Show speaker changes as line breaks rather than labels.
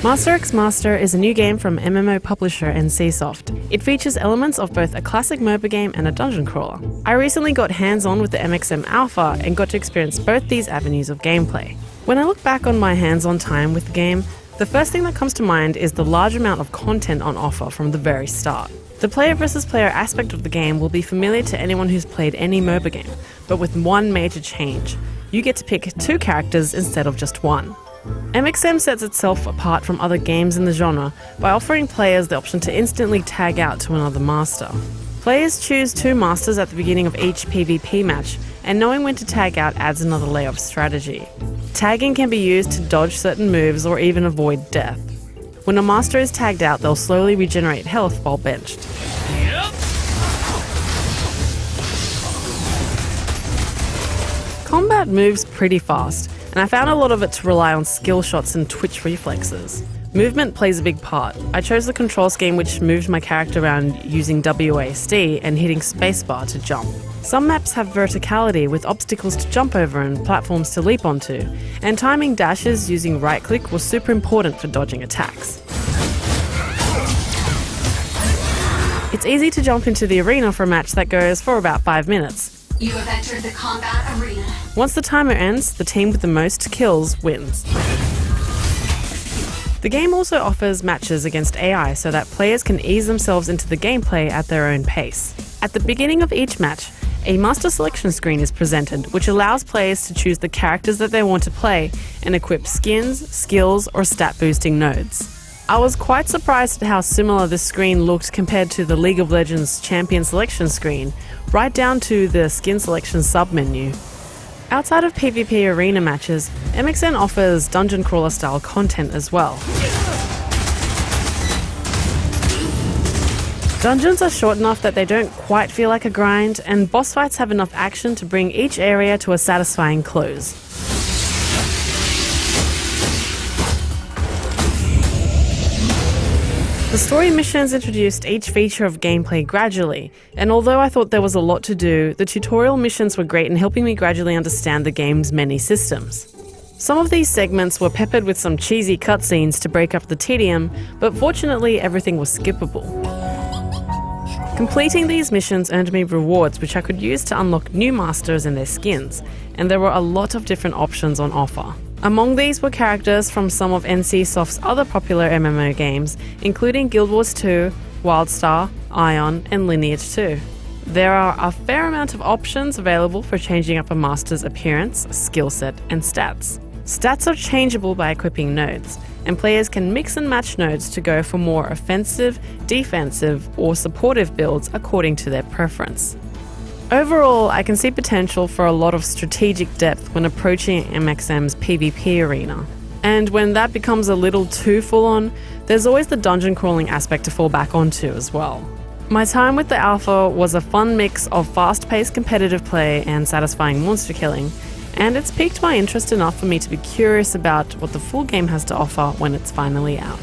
Master x Master is a new game from MMO publisher NCSoft. It features elements of both a classic MOBA game and a dungeon crawler. I recently got hands-on with the MXM Alpha and got to experience both these avenues of gameplay. When I look back on my hands-on time with the game, the first thing that comes to mind is the large amount of content on offer from the very start. The player versus player aspect of the game will be familiar to anyone who's played any MOBA game, but with one major change. You get to pick 2 characters instead of just one. MXM sets itself apart from other games in the genre by offering players the option to instantly tag out to another master. Players choose 2 masters at the beginning of each PvP match, and knowing when to tag out adds another layer of strategy. Tagging can be used to dodge certain moves or even avoid death. When a master is tagged out, they'll slowly regenerate health while benched. Combat moves pretty fast, and I found a lot of it to rely on skill shots and twitch reflexes. Movement plays a big part. I chose the control scheme which moved my character around using WASD and hitting spacebar to jump. Some maps have verticality with obstacles to jump over and platforms to leap onto, and timing dashes using right click was super important for dodging attacks. It's easy to jump into the arena for a match that goes for about 5 minutes.
You have entered the combat arena.
Once the timer ends, the team with the most kills wins. The game also offers matches against AI so that players can ease themselves into the gameplay at their own pace. At the beginning of each match, a master selection screen is presented, which allows players to choose the characters that they want to play and equip skins, skills, or stat boosting nodes. I was quite surprised at how similar this screen looked compared to the League of Legends champion selection screen, right down to the skin selection submenu. Outside of PvP arena matches, MXN offers dungeon crawler style content as well. Dungeons are short enough that they don't quite feel like a grind, and boss fights have enough action to bring each area to a satisfying close. The story missions introduced each feature of gameplay gradually, and although I thought there was a lot to do, the tutorial missions were great in helping me gradually understand the game's many systems. Some of these segments were peppered with some cheesy cutscenes to break up the tedium, but fortunately everything was skippable. Completing these missions earned me rewards which I could use to unlock new masters and their skins, and there were a lot of different options on offer. Among these were characters from some of NCSoft's other popular MMO games, including Guild Wars 2, WildStar, Ion, and Lineage 2. There are a fair amount of options available for changing up a master's appearance, skill set, and stats. Stats are changeable by equipping nodes, and players can mix and match nodes to go for more offensive, defensive, or supportive builds according to their preference. Overall, I can see potential for a lot of strategic depth when approaching MXM's PvP arena. And when that becomes a little too full-on, there's always the dungeon crawling aspect to fall back onto as well. My time with the alpha was a fun mix of fast-paced competitive play and satisfying monster killing, and it's piqued my interest enough for me to be curious about what the full game has to offer when it's finally out.